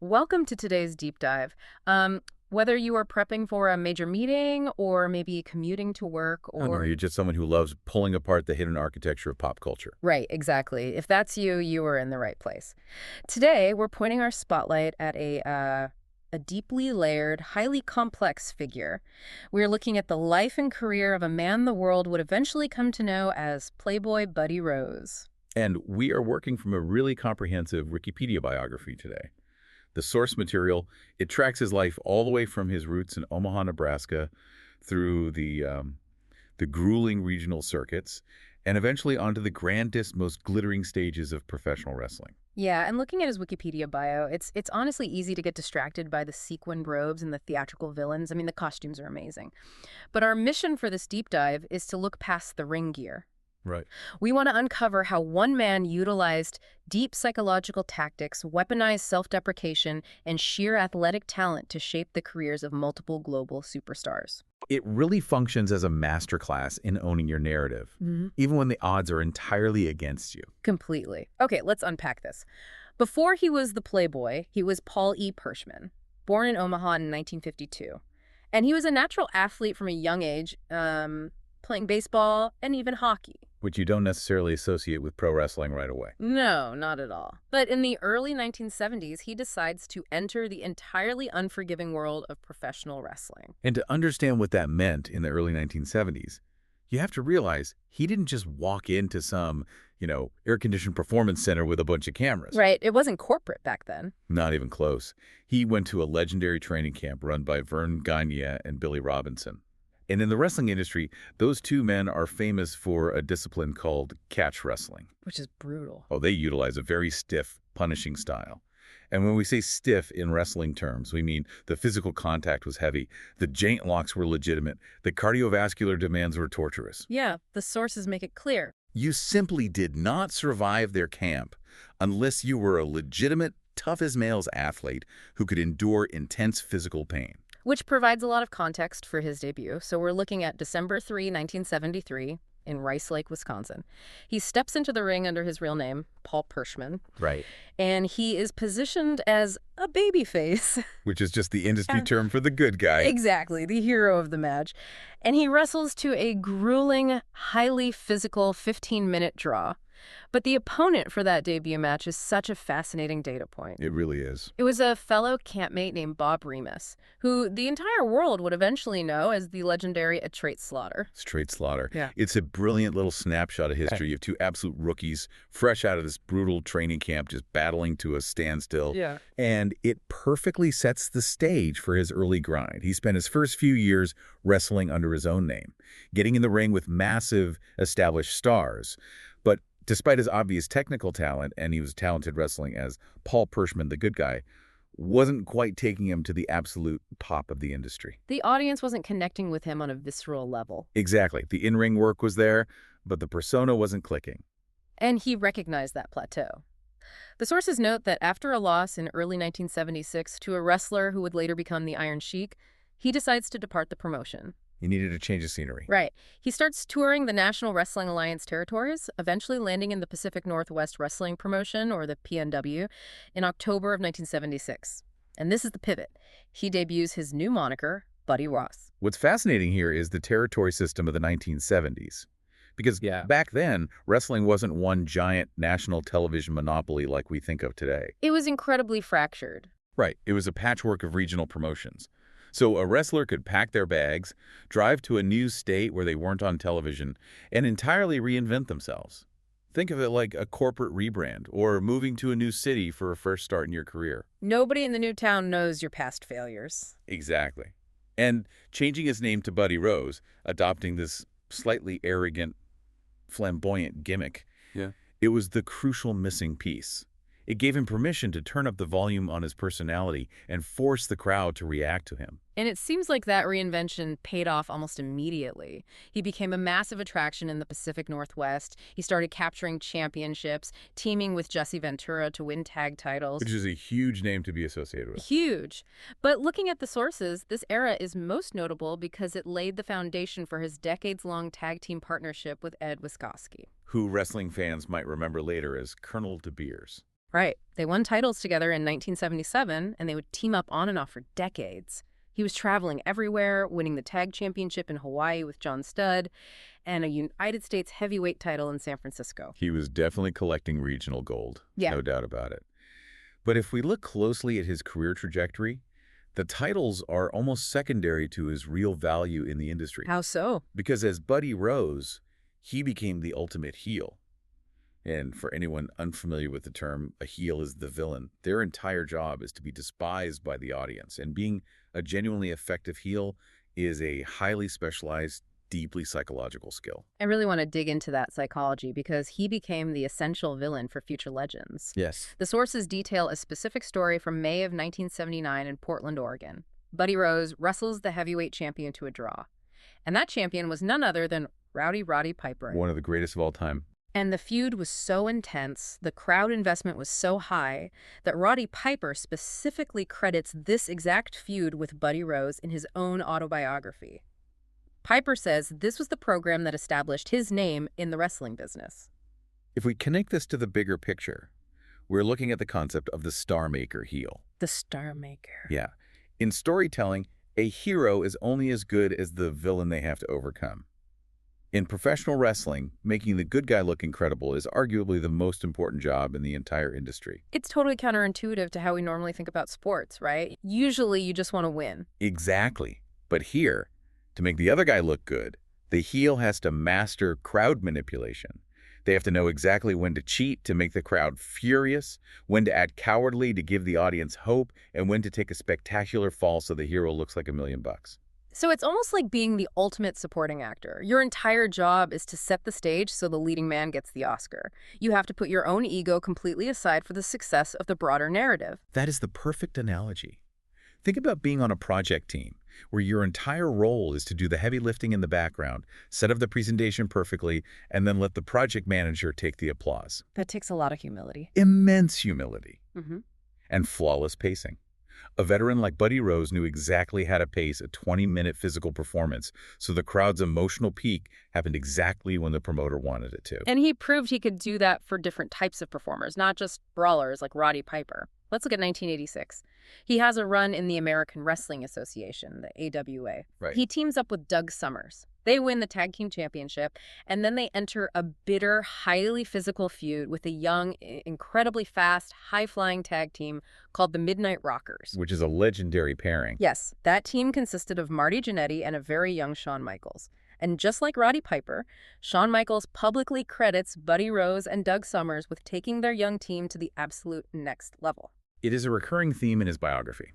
Welcome to today's deep dive. Whether you are prepping for a major meeting or maybe commuting to work Oh, no, or... you're just someone who loves pulling apart the hidden architecture of pop culture. Right, exactly. If that's you, you are in the right place. Today, we're pointing our spotlight at a deeply layered, highly complex figure. We're looking at the life and career of a man the world would eventually come to know as Playboy Buddy Rose. And we are working from a really comprehensive Wikipedia biography today. The source material, it tracks his life all the way from his roots in Omaha, Nebraska, through the grueling regional circuits, and eventually onto the grandest, most glittering stages of professional wrestling. Yeah, and looking at his Wikipedia bio, it's honestly easy to get distracted by the sequined robes and the theatrical villains. I mean, the costumes are amazing. But our mission for this deep dive is to look past the ring gear. Right. We want to uncover how one man utilized deep psychological tactics, weaponized self-deprecation, and sheer athletic talent to shape the careers of multiple global superstars. It really functions as a masterclass in owning your narrative, even when the odds are entirely against you. Completely. Okay, let's unpack this. Before he was the Playboy, he was Paul E. Pershman, born in Omaha in 1952. And he was a natural athlete from a young age, playing baseball and even hockey. Which you don't necessarily associate with pro wrestling right away. No, not at all. But in the early 1970s, he decides to enter the entirely unforgiving world of professional wrestling. And to understand what that meant in the early 1970s, you have to realize he didn't just walk into some, air-conditioned performance center with a bunch of cameras. Right, it wasn't corporate back then. Not even close. He went to a legendary training camp run by Vern Gagne and Billy Robinson. And in the wrestling industry, those two men are famous for a discipline called catch wrestling. Which is brutal. Oh, they utilize a very stiff, punishing style. And when we say stiff in wrestling terms, we mean the physical contact was heavy, the joint locks were legitimate, the cardiovascular demands were torturous. Yeah, the sources make it clear. You simply did not survive their camp unless you were a legitimate, tough-as-nails athlete who could endure intense physical pain. Which provides a lot of context for his debut. So we're looking at December 3, 1973, in Rice Lake, Wisconsin. He steps into the ring under his real name, Paul Pershman. Right. And he is positioned as a babyface. Which is just the industry term for the good guy. Exactly, the hero of the match. And he wrestles to a grueling, highly physical 15-minute draw. But the opponent for that debut match is such a fascinating data point. It really is. It was a fellow campmate named Bob Remus, who the entire world would eventually know as the legendary Straight Slaughter. Straight Slaughter. Yeah. It's a brilliant little snapshot of history. You have two absolute rookies, fresh out of this brutal training camp, just battling to a standstill. Yeah. And it perfectly sets the stage for his early grind. He spent his first few years wrestling under his own name, getting in the ring with massive established stars. But despite his obvious technical talent, and he was talented wrestling as Paul Pershman, the good guy, wasn't quite taking him to the absolute top of the industry. The audience wasn't connecting with him on a visceral level. Exactly. The in-ring work was there, but the persona wasn't clicking. And he recognized that plateau. The sources note that after a loss in early 1976 to a wrestler who would later become the Iron Sheik, he decides to depart the promotion. He needed a change of scenery. Right. He starts touring the National Wrestling Alliance territories, eventually landing in the Pacific Northwest Wrestling Promotion, or the PNW, in October of 1976. And this is the pivot. He debuts his new moniker, Buddy Ross. What's fascinating here is the territory system of the 1970s. Because back then, wrestling wasn't one giant national television monopoly like we think of today. It was incredibly fractured. Right. It was a patchwork of regional promotions. So a wrestler could pack their bags, drive to a new state where they weren't on television, and entirely reinvent themselves. Think of it like a corporate rebrand or moving to a new city for a first start in your career. Nobody in the new town knows your past failures. Exactly. And changing his name to Buddy Rose, adopting this slightly arrogant, flamboyant gimmick, it was the crucial missing piece. It gave him permission to turn up the volume on his personality and force the crowd to react to him. And it seems like that reinvention paid off almost immediately. He became a massive attraction in the Pacific Northwest. He started capturing championships, teaming with Jesse Ventura to win tag titles. Which is a huge name to be associated with. Huge. But looking at the sources, this era is most notable because it laid the foundation for his decades-long tag team partnership with Ed Wiskoski. Who wrestling fans might remember later as Colonel De Beers. Right. They won titles together in 1977, and they would team up on and off for decades. He was traveling everywhere, winning the tag championship in Hawaii with John Studd, and a United States heavyweight title in San Francisco. He was definitely collecting regional gold, Yeah. no doubt about it. But if we look closely at his career trajectory, the titles are almost secondary to his real value in the industry. How so? Because as Buddy rose, he became the ultimate heel. And for anyone unfamiliar with the term, a heel is the villain. Their entire job is to be despised by the audience. And being a genuinely effective heel is a highly specialized, deeply psychological skill. I really want to dig into that psychology because he became the essential villain for future legends. Yes. The sources detail a specific story from May of 1979 in Portland, Oregon. Buddy Rose wrestles the heavyweight champion to a draw. And that champion was none other than Rowdy Roddy Piper. One of the greatest of all time. And the feud was so intense, the crowd investment was so high, that Roddy Piper specifically credits this exact feud with Buddy Rose in his own autobiography. Piper says this was the program that established his name in the wrestling business. If we connect this to the bigger picture, we're looking at the concept of the Star Maker heel. The Star Maker. Yeah. In storytelling, a hero is only as good as the villain they have to overcome. In professional wrestling, making the good guy look incredible is arguably the most important job in the entire industry. It's totally counterintuitive to how we normally think about sports, right? Usually you just want to win. Exactly. But here, to make the other guy look good, the heel has to master crowd manipulation. They have to know exactly when to cheat to make the crowd furious, when to act cowardly to give the audience hope, and when to take a spectacular fall so the hero looks like $1 million. So it's almost like being the ultimate supporting actor. Your entire job is to set the stage so the leading man gets the Oscar. You have to put your own ego completely aside for the success of the broader narrative. That is the perfect analogy. Think about being on a project team where your entire role is to do the heavy lifting in the background, set up the presentation perfectly, and then let the project manager take the applause. That takes a lot of humility. Immense humility. Mm-hmm. And flawless pacing. A veteran like Buddy Rose knew exactly how to pace a 20-minute physical performance, so the crowd's emotional peak happened exactly when the promoter wanted it to. And he proved he could do that for different types of performers, not just brawlers like Roddy Piper. Let's look at 1986. He has a run in the American Wrestling Association, the AWA. Right. He teams up with Doug Summers. They win the tag team championship, and then they enter a bitter, highly physical feud with a young, incredibly fast, high-flying tag team called the Midnight Rockers. Which is a legendary pairing. Yes, that team consisted of Marty Jannetty and a very young Shawn Michaels. And just like Roddy Piper, Shawn Michaels publicly credits Buddy Rose and Doug Summers with taking their young team to the absolute next level. It is a recurring theme in his biography.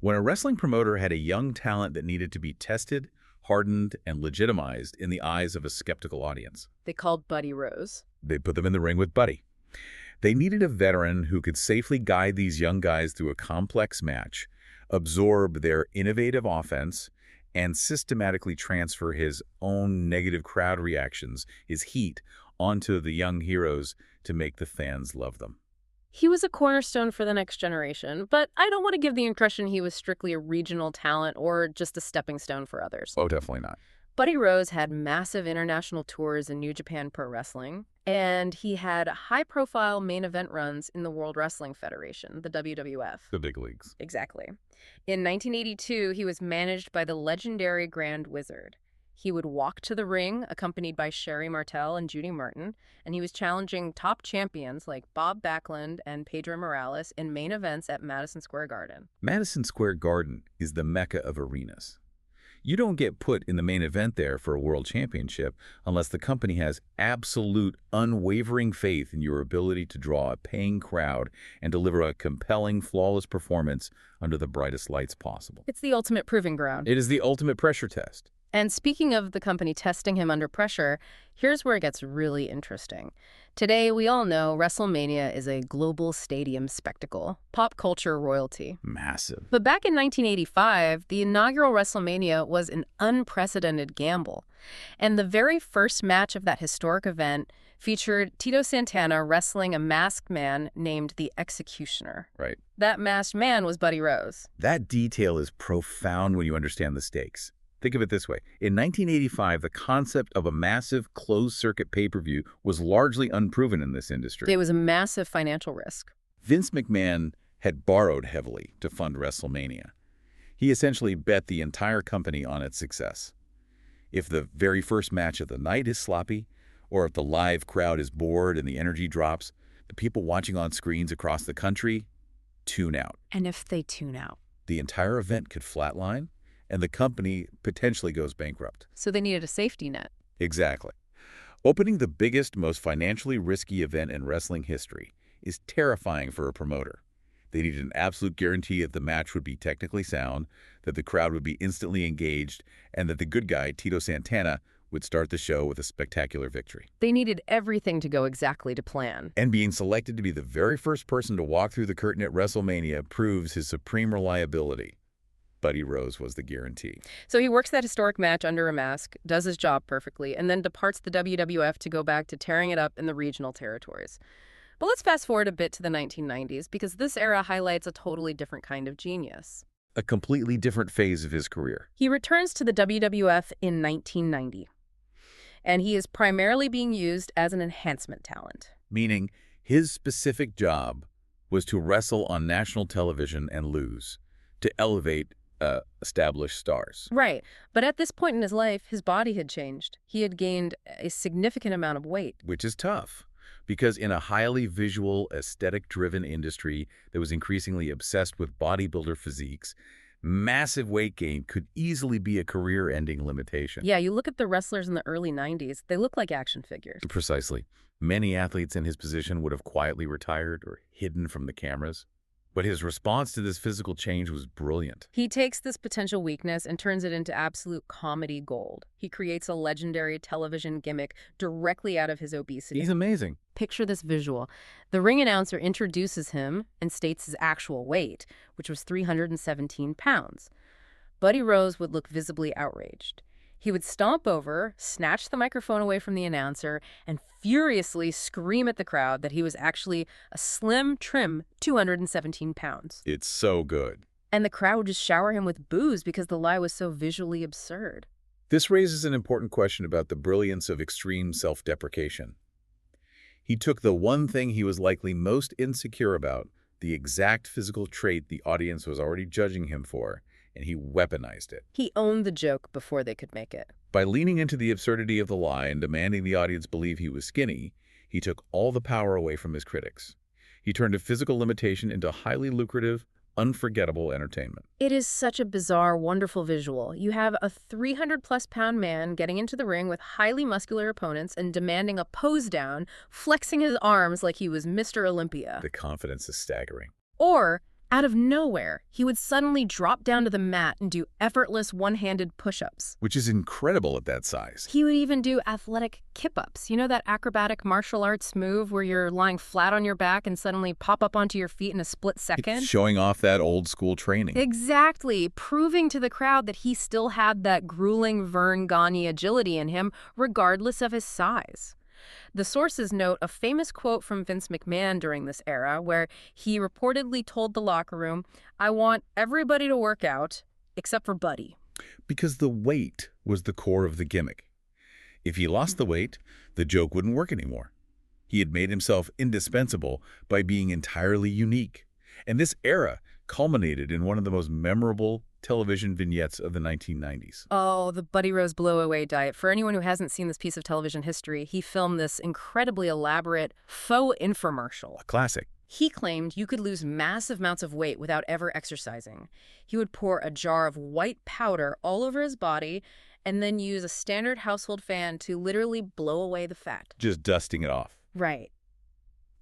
When a wrestling promoter had a young talent that needed to be tested, hardened, and legitimized in the eyes of a skeptical audience, They called Buddy Rose. they put them in the ring with Buddy. They needed a veteran who could safely guide these young guys through a complex match, absorb their innovative offense, and systematically transfer his own negative crowd reactions, his heat, onto the young heroes to make the fans love them. He was a cornerstone for the next generation, but I don't want to give the impression he was strictly a regional talent or just a stepping stone for others. Oh, definitely not. Buddy Rose had massive international tours in New Japan Pro Wrestling, and he had high-profile main event runs in the World Wrestling Federation, the WWF. The big leagues. Exactly. In 1982, he was managed by the legendary Grand Wizard. He would walk to the ring, accompanied by Sherry Martel and Judy Martin, and he was challenging top champions like Bob Backlund and Pedro Morales in main events at Madison Square Garden. Madison Square Garden is the mecca of arenas. You don't get put in the main event there for a world championship unless the company has absolute, unwavering faith in your ability to draw a paying crowd and deliver a compelling, flawless performance under the brightest lights possible. It's the ultimate proving ground. It is the ultimate pressure test. And speaking of the company testing him under pressure, here's where it gets really interesting. Today, we all know WrestleMania is a global stadium spectacle, pop culture royalty. Massive. But back in 1985, the inaugural WrestleMania was an unprecedented gamble. And the very first match of that historic event featured Tito Santana wrestling a masked man named the Executioner. Right. That masked man was Buddy Rose. That detail is profound when you understand the stakes. Think of it this way. In 1985, the concept of a massive closed-circuit pay-per-view was largely unproven in this industry. It was a massive financial risk. Vince McMahon had borrowed heavily to fund WrestleMania. He essentially bet the entire company on its success. If the very first match of the night is sloppy, or if the live crowd is bored and the energy drops, the people watching on screens across the country tune out. And if they tune out? The entire event could flatline, and the company potentially goes bankrupt. So they needed a safety net. Exactly. Opening the biggest, most financially risky event in wrestling history is terrifying for a promoter. They needed an absolute guarantee that the match would be technically sound, that the crowd would be instantly engaged, and that the good guy, Tito Santana, would start the show with a spectacular victory. They needed everything to go exactly to plan. And being selected to be the very first person to walk through the curtain at WrestleMania proves his supreme reliability. Buddy Rose was the guarantee. So he works that historic match under a mask, does his job perfectly, and then departs the WWF to go back to tearing it up in the regional territories. But let's fast forward a bit to the 1990s, because this era highlights a totally different kind of genius. A completely different phase of his career. He returns to the WWF in 1990, and he is primarily being used as an enhancement talent. Meaning his specific job was to wrestle on national television and lose, to elevate established stars. Right. But at this point in his life, his body had changed. He had gained a significant amount of weight. Which is tough, because in a highly visual, aesthetic-driven industry that was increasingly obsessed with bodybuilder physiques, massive weight gain could easily be a career-ending limitation. Yeah, you look at the wrestlers in the early 90s, they look like action figures. Precisely. Many athletes in his position would have quietly retired or hidden from the cameras. But his response to this physical change was brilliant. He takes this potential weakness and turns it into absolute comedy gold. He creates a legendary television gimmick directly out of his obesity. He's amazing. Picture this visual. The ring announcer introduces him and states his actual weight, which was 317 pounds. Buddy Rose would look visibly outraged. He would stomp over, snatch the microphone away from the announcer, and furiously scream at the crowd that he was actually a slim, trim 217 pounds. It's so good. And the crowd would just shower him with boos because the lie was so visually absurd. This raises an important question about the brilliance of extreme self-deprecation. He took the one thing he was likely most insecure about, the exact physical trait the audience was already judging him for, and he weaponized it. He owned the joke before they could make it. By leaning into the absurdity of the lie and demanding the audience believe he was skinny, he took all the power away from his critics. He turned a physical limitation into highly lucrative, unforgettable entertainment. It is such a bizarre, wonderful visual. You have a 300-plus-pound man getting into the ring with highly muscular opponents and demanding a pose down, flexing his arms like he was Mr. Olympia. The confidence is staggering. Or, out of nowhere, he would suddenly drop down to the mat and do effortless one-handed push-ups. Which is incredible at that size. He would even do athletic kip-ups. You know that acrobatic martial arts move where you're lying flat on your back and suddenly pop up onto your feet in a split second? It's showing off that old school training. Exactly, proving to the crowd that he still had that grueling Vern Gagne agility in him, regardless of his size. The sources note a famous quote from Vince McMahon during this era where he reportedly told the locker room, "I want everybody to work out, except for Buddy." Because the weight was the core of the gimmick. If he lost the weight, the joke wouldn't work anymore. He had made himself indispensable by being entirely unique. And this era culminated in one of the most memorable television vignettes of the 1990s. Oh, the Buddy Rose blow-away diet. For anyone who hasn't seen this piece of television history, he filmed this incredibly elaborate faux infomercial. A classic. He claimed you could lose massive amounts of weight without ever exercising. He would pour a jar of white powder all over his body and then use a standard household fan to literally blow away the fat. Just dusting it off. Right.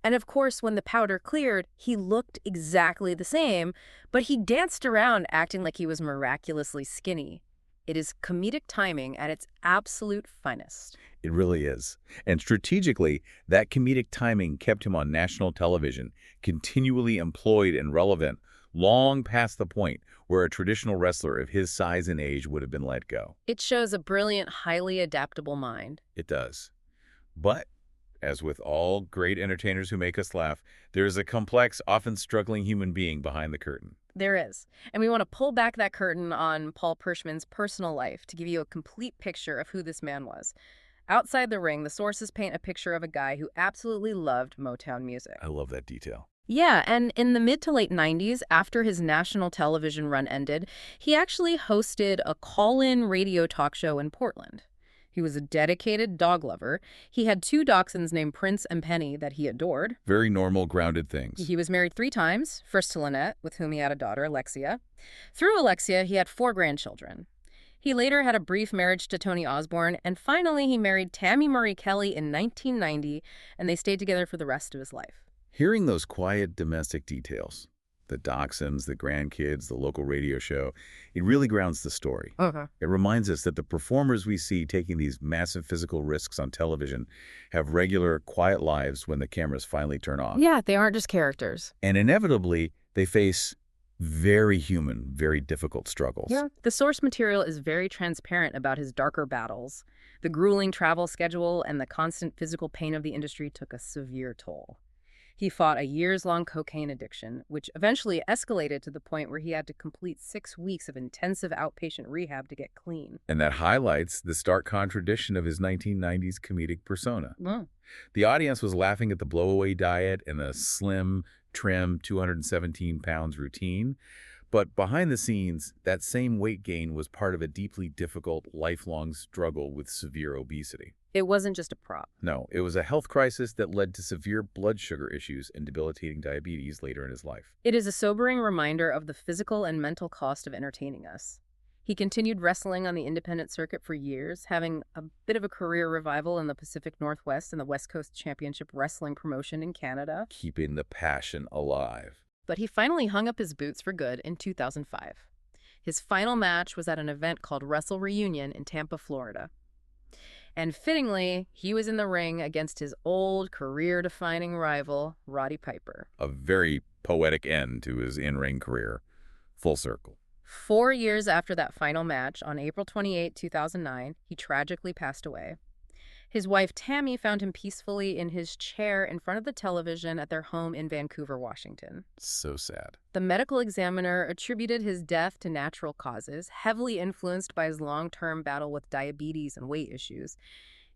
And of course, when the powder cleared, he looked exactly the same, but he danced around acting like he was miraculously skinny. It is comedic timing at its absolute finest. It really is. And strategically, that comedic timing kept him on national television, continually employed and relevant, long past the point where a traditional wrestler of his size and age would have been let go. It shows a brilliant, highly adaptable mind. It does. But as with all great entertainers who make us laugh, there is a complex, often struggling human being behind the curtain. There is. And we want to pull back that curtain on Paul Pershman's personal life to give you a complete picture of who this man was. Outside the ring, the sources paint a picture of a guy who absolutely loved Motown music. I love that detail. Yeah, and in the mid to late 90s, after his national television run ended, he actually hosted a call-in radio talk show in Portland. He was a dedicated dog lover. He had two dachshunds named Prince and Penny that he adored. Very normal, grounded things. He was married 3 times, first to Lynette, with whom he had a daughter, Alexia. Through Alexia, he had 4 grandchildren. He later had a brief marriage to Tony Osborne, and finally he married Tammy Marie Kelly in 1990, and they stayed together for the rest of his life. Hearing those quiet domestic details, the dachshunds, the grandkids, the local radio show, it really grounds the story. Okay. It reminds us that the performers we see taking these massive physical risks on television have regular, quiet lives when the cameras finally turn off. Yeah, they aren't just characters. And inevitably, they face very human, very difficult struggles. Yeah. The source material is very transparent about his darker battles. The grueling travel schedule and the constant physical pain of the industry took a severe toll. He fought a years-long cocaine addiction, which eventually escalated to the point where he had to complete 6 weeks of intensive outpatient rehab to get clean. And that highlights the stark contradiction of his 1990s comedic persona. Wow. The audience was laughing at the blow-away diet and the slim, trim, 217 pounds routine. But behind the scenes, that same weight gain was part of a deeply difficult, lifelong struggle with severe obesity. It wasn't just a prop. No, it was a health crisis that led to severe blood sugar issues and debilitating diabetes later in his life. It is a sobering reminder of the physical and mental cost of entertaining us. He continued wrestling on the independent circuit for years, having a bit of a career revival in the Pacific Northwest and the West Coast Championship Wrestling promotion in Canada. Keeping the passion alive. But he finally hung up his boots for good in 2005. His final match was at an event called Wrestle Reunion in Tampa, Florida. And fittingly, he was in the ring against his old career-defining rival, Roddy Piper. A very poetic end to his in-ring career. Full circle. 4 years after that final match, on April 28, 2009, he tragically passed away. His wife, Tammy, found him peacefully in his chair in front of the television at their home in Vancouver, Washington. So sad. The medical examiner attributed his death to natural causes, heavily influenced by his long-term battle with diabetes and weight issues.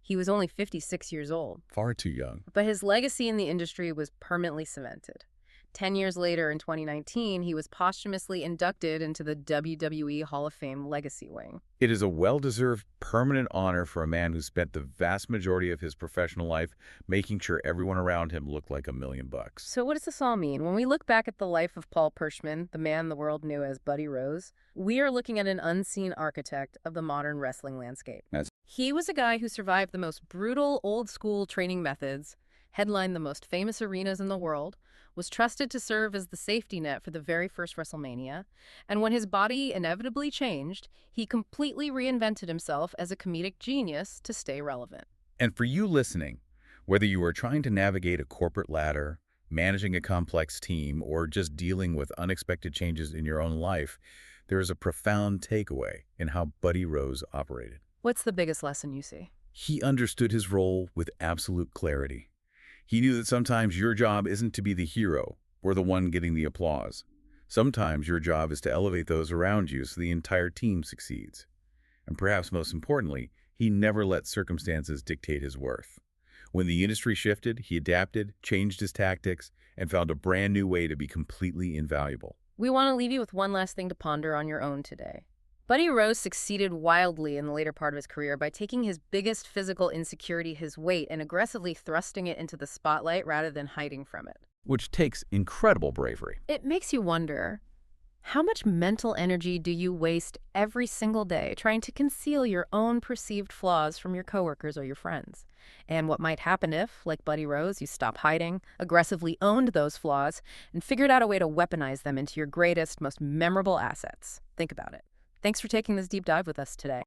He was only 56 years old. Far too young. But his legacy in the industry was permanently cemented. 10 years later, in 2019, he was posthumously inducted into the WWE Hall of Fame Legacy Wing. It is a well-deserved permanent honor for a man who spent the vast majority of his professional life making sure everyone around him looked like $1 million. So what does this all mean? When we look back at the life of Paul Pershman, the man the world knew as Buddy Rose, we are looking at an unseen architect of the modern wrestling landscape. He was a guy who survived the most brutal, old-school training methods, headlined the most famous arenas in the world, was trusted to serve as the safety net for the very first WrestleMania, and when his body inevitably changed, he completely reinvented himself as a comedic genius to stay relevant. And for you listening, whether you are trying to navigate a corporate ladder, managing a complex team, or just dealing with unexpected changes in your own life, there is a profound takeaway in how Buddy Rose operated. What's the biggest lesson you see? He understood his role with absolute clarity. He knew that sometimes your job isn't to be the hero or the one getting the applause. Sometimes your job is to elevate those around you so the entire team succeeds. And perhaps most importantly, he never let circumstances dictate his worth. When the industry shifted, he adapted, changed his tactics, and found a brand new way to be completely invaluable. We want to leave you with one last thing to ponder on your own today. Buddy Rose succeeded wildly in the later part of his career by taking his biggest physical insecurity, his weight, and aggressively thrusting it into the spotlight rather than hiding from it. Which takes incredible bravery. It makes you wonder, how much mental energy do you waste every single day trying to conceal your own perceived flaws from your coworkers or your friends? And what might happen if, like Buddy Rose, you stop hiding, aggressively owned those flaws, and figured out a way to weaponize them into your greatest, most memorable assets? Think about it. Thanks for taking this deep dive with us today.